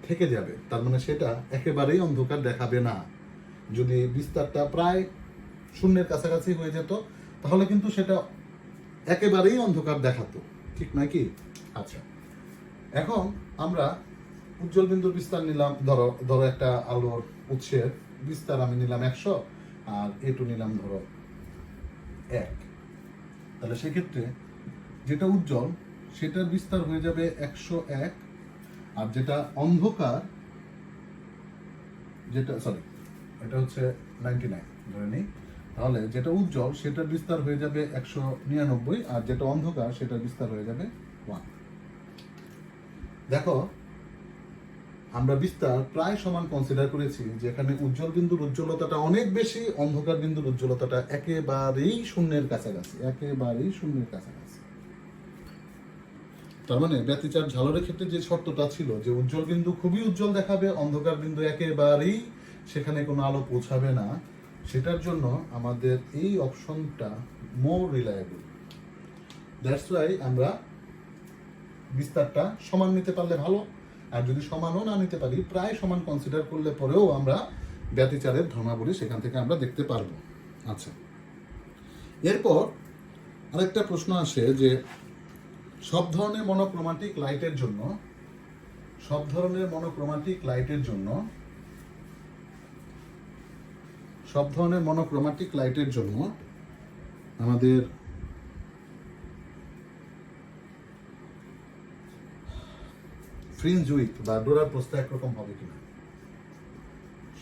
থেকে যাবে। তার মানে সেটা একেবারেই অন্ধকার দেখাবে না। যদি বিস্তারটা প্রায় শূন্যের কাছাকাছি হয়ে যেত, তাহলে কিন্তু সেটা একেবারেই অন্ধকার দেখাতো, ঠিক নয় কি? আচ্ছা, এখন আমরা উজ্জ্বল বিন্দুর বিস্তার নিলাম, ধরো একটা আলোর উৎসের বিস্তার আমি নিলাম 100, আর A2 নিলাম ধরো 1। তাহলে সেক্ষেত্রে যেটা উজ্জ্বল সেটার বিস্তার হয়ে যাবে 101, আর যেটা অন্ধকার, এটা হচ্ছে 99 ধরে নিই। তাহলে যেটা উজ্জ্বল সেটার বিস্তার হয়ে যাবে 199, আর যেটা অন্ধকার সেটার বিস্তার হয়ে যাবে 1। দেখো, আমরা বিস্তার প্রায় সমান কনসিডার করেছি, যেখানে উজ্জ্বল বিন্দুর উজ্জ্বলতাটা অনেক বেশি, অন্ধকার বিন্দুর উজ্জ্বলতাটা একেবারেই শূন্যের কাছাকাছি। তার মানে ব্যতিচার ঝালরের ক্ষেত্রে যে শর্তটা ছিল যে উজ্জ্বল বিন্দু খুবই উজ্জ্বল দেখাবে, অন্ধকার বিন্দু একেবারেই সেখানে কোনো আলো পৌঁছাবে না, সেটার জন্য আমাদের এই অপশনটা মোর রিলায়েবল। দ্যাটস ওয়াই আমরা বিস্তারটা সমান নিতে পারলে ভালো, আর যদি সমানও না নিতে পারি, প্রায় সমান কনসিডার করলে পরেও আমরা ব্যতিচারের ধর্মাবলী সেখান থেকে আমরা দেখতে পারবো। আচ্ছা, এরপর আরেকটা প্রশ্ন আসে যে সব ধরনের মনোক্রোমাটিক লাইটের জন্য আমাদের ফ্রিঞ্জ উইথ বা ডোরার প্রস্থ একরকম হবে কিনা?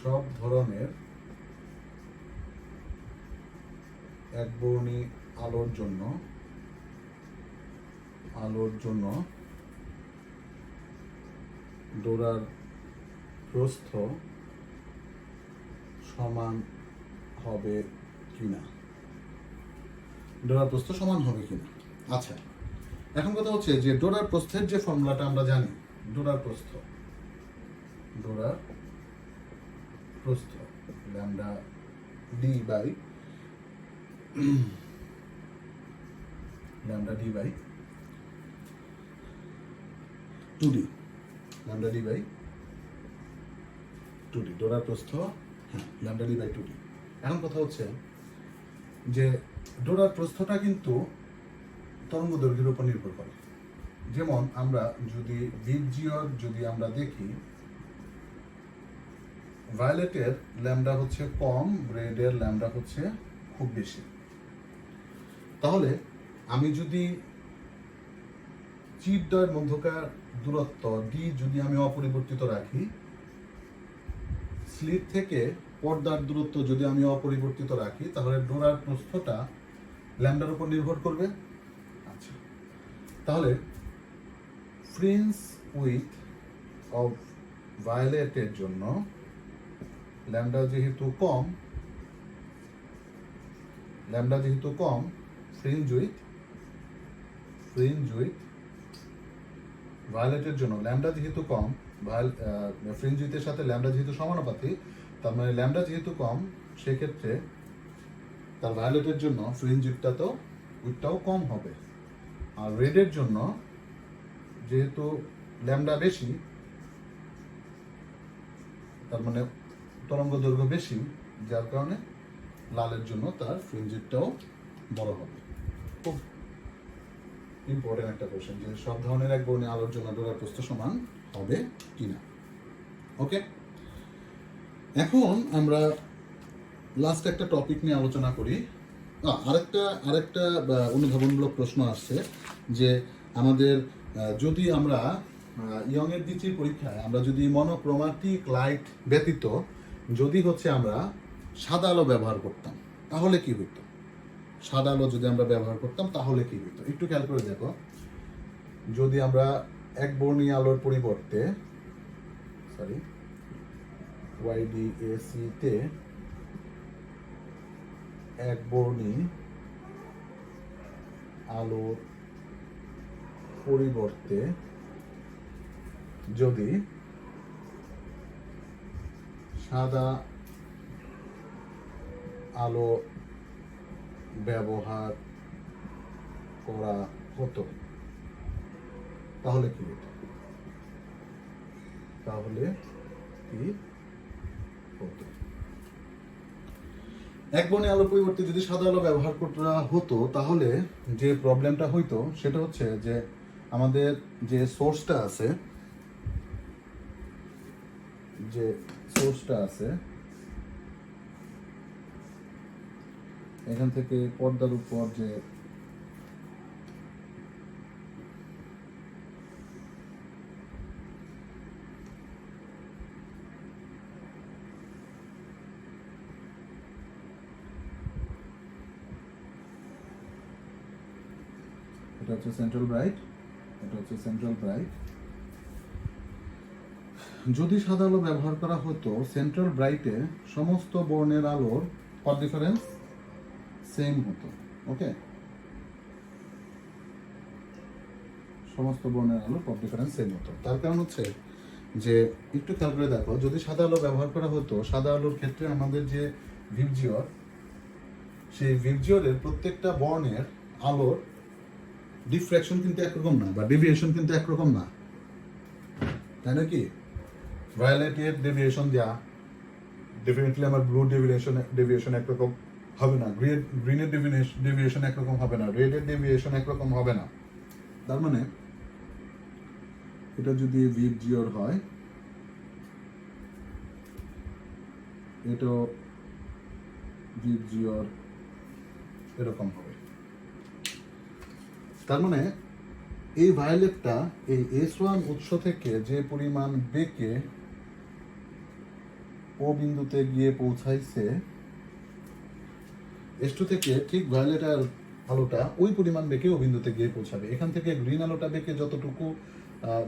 সব ধরনের একবর্ণী আলোর জন্য ডোরার প্রস্থ সমান হবে কিনা? আচ্ছা, এখন কথা হচ্ছে যে ডোরার প্রস্থের যে ফর্মুলাটা আমরা জানি, ডোরার প্রস্থ ল্যামডা ডি বাই 2D, ডোরার প্রস্থ ল্যামডা ডি বাই 2D। এখন কথা হচ্ছে যে ডোরার প্রস্থটা কিন্তু তরঙ্গ দৈর্ঘ্যের উপর নির্ভর করে। যেমন আমরা যদি বিট জিওর যদি আমরা দেখি, ভায়োলেটের ল্যামডা হচ্ছে কম, রেডের ল্যামডা হচ্ছে খুব বেশি। তাহলে আমি যদি চিপদ্বয়ের মধ্যকার দূরত্ব ডি যদি আমি অপরিবর্তিত রাখি, স্লিট থেকে পর্দার দূরত্ব যদি আমি অপরিবর্তিত রাখি, তাহলে ডোরার প্রস্থটা ল্যামডার উপর নির্ভর করবে। আচ্ছা, তাহলে ফ্রিঞ্জ উইথ অফ ভায়োলেটের জন্য ল্যামডা যেহেতু কম, ফ্রিঞ্জ উইথ ভায়োলেটের জন্য ল্যামডা যেহেতু কম, ফ্রিঞ্জ উইথের সাথে ল্যামডা যেহেতু সমানুপাতি, তার মানে ল্যামডা যেহেতু কম, সেক্ষেত্রে তার ভায়োলেটের জন্য ফ্রিঞ্জ উইথটাও কম হবে। আর রেডের জন্য যেহেতু ল্যামডা বেশি, তার মানে তরঙ্গ দৈর্ঘ্য বেশি, যার কারণে লালের জন্য তার ফ্রিঞ্জ উইথটাও বড় হবে। খুব ইম্পর্টেন্ট একটা কোশ্চেন, যে সব ধরনের এক বর্ণীয় আলোর জন্য ডোরার প্রস্থ সমান হবে কিনা। ওকে, এখন আমরা লাস্ট একটা টপিক নিয়ে আলোচনা করি। আরেকটা অনুধাবনমূলক প্রশ্ন আসছে যে আমাদের যদি আমরা ইয়ং এর দ্বিতীয় পরীক্ষায় আমরা যদি মনোক্রোমাটিক লাইট ব্যতীত যদি হচ্ছে আমরা সাদা আলো ব্যবহার করতাম, তাহলে কি হইতো? সাদা আলো যদি আমরা ব্যবহার করতাম তাহলে কি হইতো? একটু খেয়াল করে দেখো, যদি আমরা এক বর্ণীয় আলোর পরিবর্তে YDAC তে এক বর্ণী আলোর পরিবর্তে যদি সাদা আলো ব্যবহার করা হতো, তাহলে কি হতো? এক বর্ণীয় আলোর পরিবর্তে যদি সাদা আলো ব্যবহার করা হতো, তাহলে যে প্রবলেমটা হইতো সেটা হচ্ছে যে আমাদের যে সোর্সটা আছে এখান থেকে পর্দার উপর যে এটা হচ্ছে সেন্ট্রাল ব্রাইট, যদি সাদা আলো ব্যবহার করা হতো, সেন্ট্রাল ব্রাইটে সমস্ত বর্ণের আলোর পথ ডিফারেন্স সেম হতো। ওকে, সমস্ত বর্ণের আলোর পথ ডিফারেন্স সেম হতো। তার কারণ হচ্ছে যে একটু খেয়াল করে দেখো, যদি সাদা আলো ব্যবহার করা হতো, সাদা আলোর ক্ষেত্রে আমাদের যে ভিবজিওর, সেই ভিবজিওরের প্রত্যেকটা বর্ণের আলোর ডিফ্র্যাকশন কিন্তু একরকম না, বা ডেভিয়েশন কিন্তু একরকম না, তাই না? কি ভায়োলেটের ডেভিয়েশন দেওয়া, ডেফিনেটলি আমার ব্লু ডেভিয়েশন একরকম হবে না, গ্রিনের ডেভিয়েশন একরকম হবে না, রেডের ডেভিয়েশন একরকম হবে না। তার মানে এটা যদি ভিবজিওর হয়, এটা ভিবজিওর এরকম হবে। তার মানে এই ভায়োলেটটা এই S1 উৎস থেকে যে পরিমাণ বেগে ও বিন্দুতে গিয়ে পৌঁছাইছে, S2 থেকে ঠিক ভায়োলেট আলোটা ওই পরিমাণ বেগে ও বিন্দুতে গিয়ে পৌঁছাবে। এখান থেকে গ্রিন আলোটা বেগে যতটুকু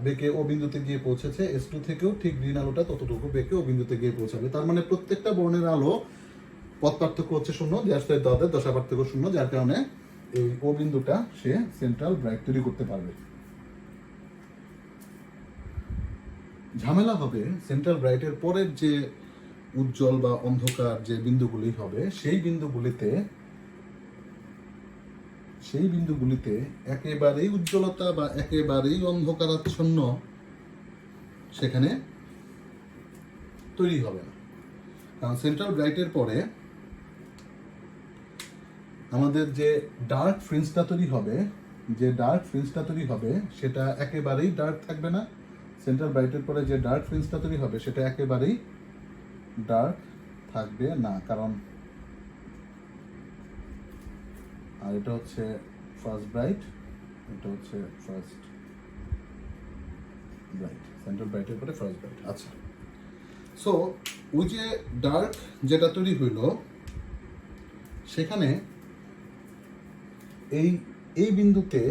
বেগে ও বিন্দুতে গিয়ে পৌঁছেছে, S2 থেকেও ঠিক গ্রিন আলোটা ততটুকু বেগে ও বিন্দুতে গিয়ে পৌঁছাবে। তার মানে প্রত্যেকটা বর্ণের আলো পথ পার্থক্য হচ্ছে 0, দশা পার্থক্য 0, যার কারণে এই ও বিন্দুটা সে সেন্ট্রাল ব্রাইট তৈরি করতে পারবে। ঝামেলা হবে সেন্ট্রাল ব্রাইটের পরের যে উজ্জ্বল বা অন্ধকার যে বিন্দুগুলি হবে, সেই বিন্দুগুলিতে একেবারেই উজ্জ্বলতা বা একেবারেই অন্ধকারাচ্ছন্ন সেখানে তৈরি হবে না। কারণ সেন্ট্রাল ব্রাইটের পরে আমাদের যে ডার্ক ফ্রিঞ্জটা তৈরি হবে, সেটা একেবারেই ডার্ক থাকবে না। সেন্ট্রাল ব্রাইটের পরে যে ডার্ক ফ্রিঞ্জটা তৈরি হবে, সেটা একেবারেই ডার্ক থাকবে না, কারণ আর এটা হচ্ছে ফার্স্ট ব্রাইট, এটা হচ্ছে ফার্স্ট ব্রাইট, সেন্ট্রাল ব্রাইটের পরে ফার্স্ট ব্রাইট। আচ্ছা, সো ওই যে ডার্ক যেটা তৈরি হইল সেখানে এই বিন্দুতে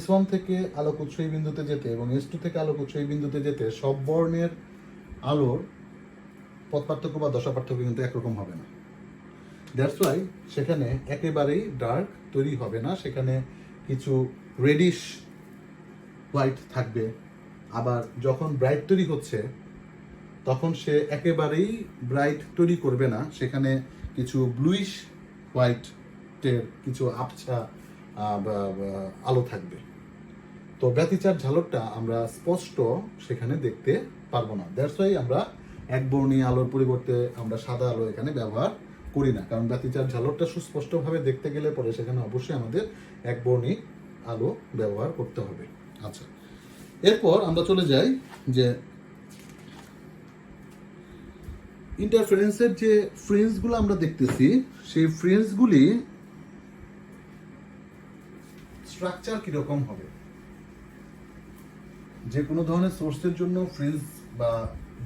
S1 থেকে আলোক উৎস এই বিন্দুতে যেতে এবং S2 থেকে আলোক উৎস এই বিন্দুতে যেতে সব বর্ণের আলোর পথ পার্থক্য বা দশা পার্থক্য কিন্তু একরকম হবে না। দ্যাটস ওয়াই সেখানে একেবারেই ডার্ক তৈরি হবে না, সেখানে কিছু রেডিশ হোয়াইট থাকবে। আবার যখন ব্রাইট তৈরি হচ্ছে তখন সে একেবারেই ব্রাইট তৈরি করবে না, সেখানে কিছু ব্লুইশ হোয়াইটের কিছু আবছা আলো থাকবে। তো ব্যতিচার ঝালকটা আমরা স্পষ্ট সেখানে দেখতে পারবো না। দ্যাটস ওয়াই আমরা একবর্ণী আলোর পরিবর্তে আমরা সাদা আলো এখানে ব্যবহার করি না, কারণ ব্যতিচার ঝালকটা সুস্পষ্টভাবে দেখতে গেলে পরে সেখানে অবশ্যই আমাদের একবর্ণী আলো ব্যবহার করতে হবে। আচ্ছা, এরপর আমরা চলে যাই যে ইন্টারফারেন্সের যে ফ্রিঞ্জগুলো আমরা দেখতেছি সেই ফ্রিঞ্জগুলি স্ট্রাকচার কিরকম হবে। যে কোনো ধরনের সোর্সের জন্য ফ্রিঞ্জ বা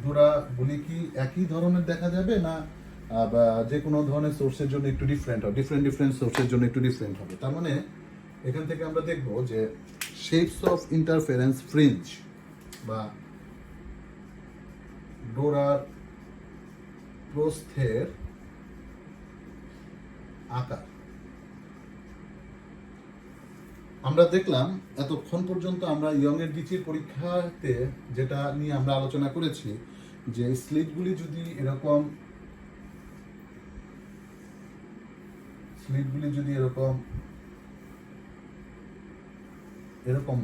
ডোরাগুলি কি একই ধরনের দেখা যাবে, না বা যে কোনো ধরনের সোর্সের জন্য একটু ডিফারেন্ট হবে, ডিফারেন্ট সোর্সের জন্য একটু ডিফারেন্ট হবে। তার মানে এখান থেকে আমরা দেখব যে শেপস অফ ইন্টারফারেন্স ফ্রিঞ্জ বা ডোরার প্রস্থের আকার। আমরা দেখলাম এতক্ষণ পর্যন্ত আমরা ইয়ং এর ডিচির পরীক্ষাতে যেটা নিয়ে আমরা আলোচনা করেছি যে স্লিটগুলি যদি এরকম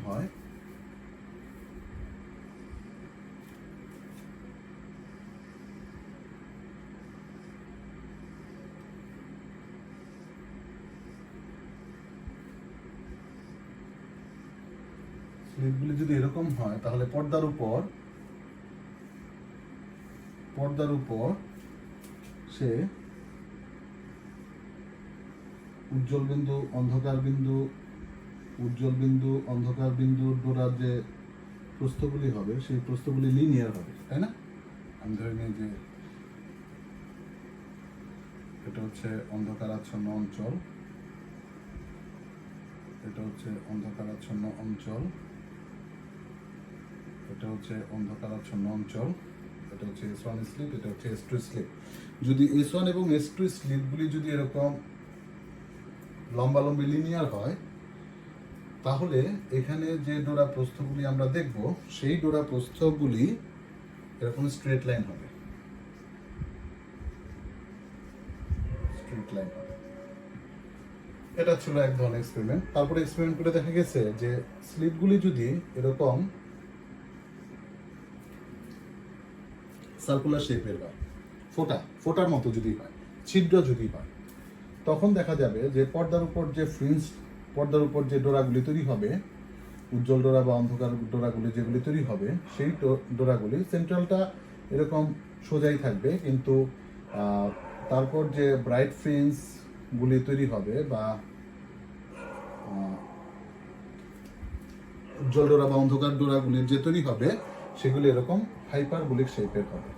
হয়, স্লিটগুলি যদি এরকম হয় তাহলে পর্দার উপর সে উজ্জ্বল বিন্দু, অন্ধকার বিন্দু ডোরার যে প্রস্থগুলি হবে সেই প্রস্থগুলি লিনিয়ার হবে, তাই না? আমি ধরে নিই যে এটা হচ্ছে অন্ধকারাচ্ছন্ন অঞ্চল, এটা হচ্ছে অন্ধকারাচ্ছন্ন অঞ্চল, এটা হচ্ছে অন্ধকারাচ্ছন্ন অঞ্চল, এটা হচ্ছে S1 স্লিট, এটা হচ্ছে S2 স্লিট। যদি S1 এবং S2 স্লিটগুলি যদি এরকম লম্বালম্বি লিনিয়ার হয় তাহলে এখানে যে ডোরা প্রস্থগুলি আমরা দেখব সেই ডোরা প্রস্থগুলি এরকম স্ট্রেট লাইন হবে, এটা ছিল এক ধরনের এক্সপেরিমেন্ট। তারপরে এক্সপেরিমেন্ট করে দেখা গেছে যে স্লিটগুলি যদি এরকম সার্কুলার শেপের হয়, ফোটার মতো যদি হয়, ছিদ্র যদি হয়, তখন দেখা যাবে যে পর্দার উপর যে ডোরাগুলি তৈরি হবে, উজ্জ্বল ডোরা বা অন্ধকার ডোরাগুলি যেগুলি তৈরি হবে, সেই ডোরাগুলি সেন্ট্রালটা এরকম সোজাই থাকবে, কিন্তু তারপর যে ব্রাইট ফ্রিঞ্জগুলি তৈরি হবে বা উজ্জ্বল ডোরা বা অন্ধকার ডোরাগুলির যে তৈরি হবে সেগুলি এরকম হাইপারবোলিক শেপের হবে,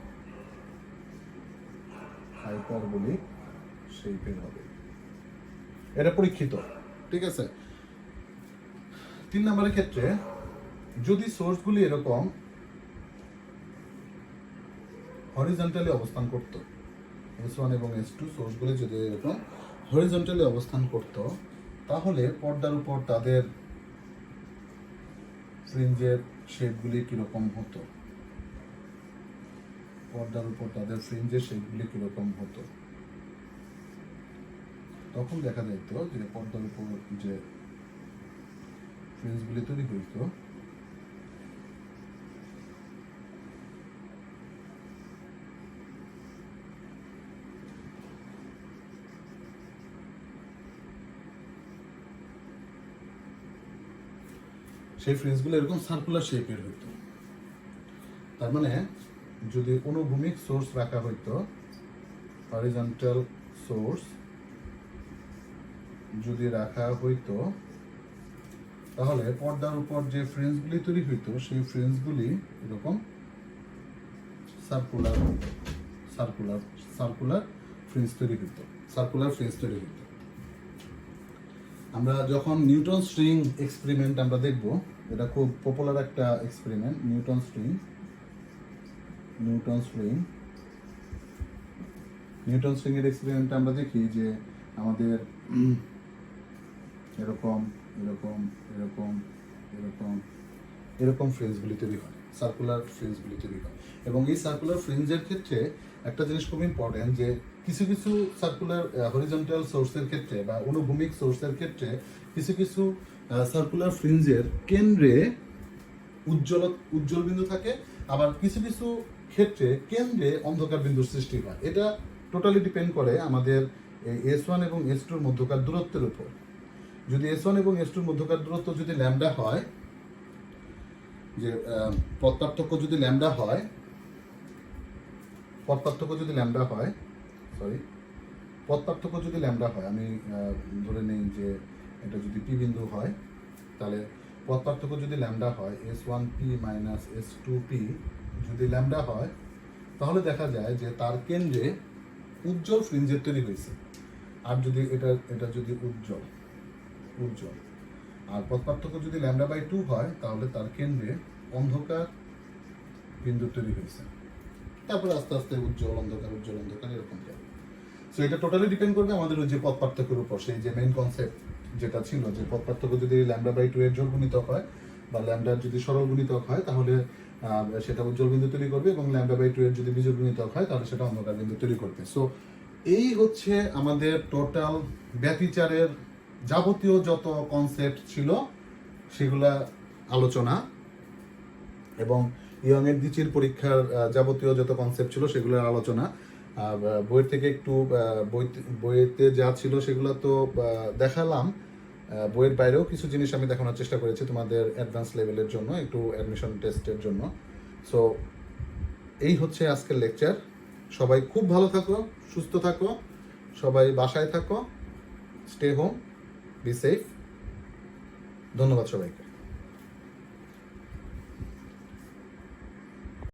এটা পরীক্ষিত। ঠিক আছে। 3 নম্বরের ক্ষেত্রে যদি সোর্সগুলি এরকম হরিজন্টালি অবস্থান করত, S1 এবং S2 সোর্সগুলি যদি এরকম হরিজন্টালি অবস্থান করত তাহলে পর্দার উপর তাদের ফ্রিঞ্জের শেপগুলি কিরকম হতো, তখন দেখা যেত যে পর্দার উপর যে ফ্রিঞ্জগুলি তৈরি হইত সেই ফ্রিঞ্জগুলো এরকম সার্কুলার শেপের হইতো। তার মানে যদি অনুভূমিক সোর্স রাখা হইতো, হরিজন্টাল সোর্স যদি রাখা হইতো, তাহলে পর্দার উপর যে ফ্রেঞ্চগুলি তৈরি হইতো সেই ফ্রেঞ্চগুলি এরকম সার্কুলার সার্কুলার সার্কুলার ফ্রেঞ্চ তৈরি হইতো, সার্কুলার ফ্রেঞ্চ তৈরি হইতো। আমরা যখন নিউটন স্ট্রিং এক্সপেরিমেন্ট আমরা দেখব, এটা খুব পপুলার একটা এক্সপেরিমেন্ট, নিউটন স্ট্রিং এর এক্সপেরিমেন্টটা আমরা দেখি যে আমাদের এরকম এরকম এরকম এরকম এরকম ফ্রেঞ্চগুলি তৈরি হয়, সার্কুলার ফ্রেঞ্চগুলি তৈরি হয়। এবং এই সার্কুলার ফ্রেঞ্চের ক্ষেত্রে একটা জিনিস খুব ইম্পর্টেন্ট, যে কিছু কিছু সার্কুলার হরিজন্টাল সোর্সের ক্ষেত্রে বা অনুভূমিক সোর্সের ক্ষেত্রে কিছু কিছু সার্কুলার ফ্রেঞ্চের কেন্দ্রে উজ্জ্বল বিন্দু থাকে, আবার কিছু কিছু ক্ষেত্রে কেন্দ্রে অন্ধকার বিন্দুর সৃষ্টি হয়। এটা টোটালি ডিপেন্ড করে আমাদের S1 এবং S2 এর মধ্যকার দূরত্বের উপর। যদি S1 এবং S2 এর মধ্যকার দূরত্ব যদি ল্যামডা হয়, যে পথ পার্থক্য যদি ল্যামডা হয়, পথ পার্থক্য যদি ল্যামডা হয়, আমি ধরে নেই যে এটা যদি পি বিন্দু হয়, তাহলে পথ পার্থক্য যদি ল্যামডা হয়, S1P মাইনাস S2P যদি ল্যামডা হয়, তাহলে দেখা যায় যে তার কেন্দ্রে উজ্জ্বল ফ্রিঞ্জের তৈরি হয়েছে। আর যদি এটা যদি উজ্জ্বল আর পথ পার্থক্য যদি ল্যামডা বাই 2 হয়, তাহলে তার কেন্দ্রে অন্ধকার বিন্দু তৈরি হয়েছে। তারপরে আস্তে আস্তে উজ্জ্বল অন্ধকার এরকম যাবে। সো এটা টোটালি ডিপেন্ড করবে আমাদের ওই যে পথ পার্থক্যের উপর। সেই যে মেইন কনসেপ্ট যেটা ছিল, যে পথ পার্থক্য যদি ল্যামডা বাই 2 এর জোড় গুণিতক হয় বা ল্যামডার যদি সরল গুণিতক হয়, তাহলে সেটা উজ্জ্বল বিন্দু তৈরি করবে, এবং ল্যামডা বাই 2 এর যদি বিজোড় গুণিতক হয়, তাহলে সেটা অন্ধকার বিন্দু তৈরি করবে। সো এই হচ্ছে আমাদের টোটাল ব্যতিচারের যাবতীয় যত কনসেপ্ট ছিল সেগুলা আলোচনা, এবং ইয়ংয়ের দ্বিতীয় পরীক্ষার যাবতীয় যত কনসেপ্ট ছিল সেগুলোর আলোচনা। বইয়ের থেকে একটু বইয়েতে যা ছিল সেগুলো তো দেখালাম, বইয়ের বাইরেও কিছু জিনিস আমি দেখানোর চেষ্টা করেছি তোমাদের অ্যাডভান্স লেভেলের জন্য, একটু অ্যাডমিশন টেস্টের জন্য। সো এই হচ্ছে আজকের লেকচার। সবাই খুব ভালো থাকো, সুস্থ থাকো, সবাই বাসায় থাকো, স্টে হোম, বি সেফ। ধন্যবাদ সবাইকে।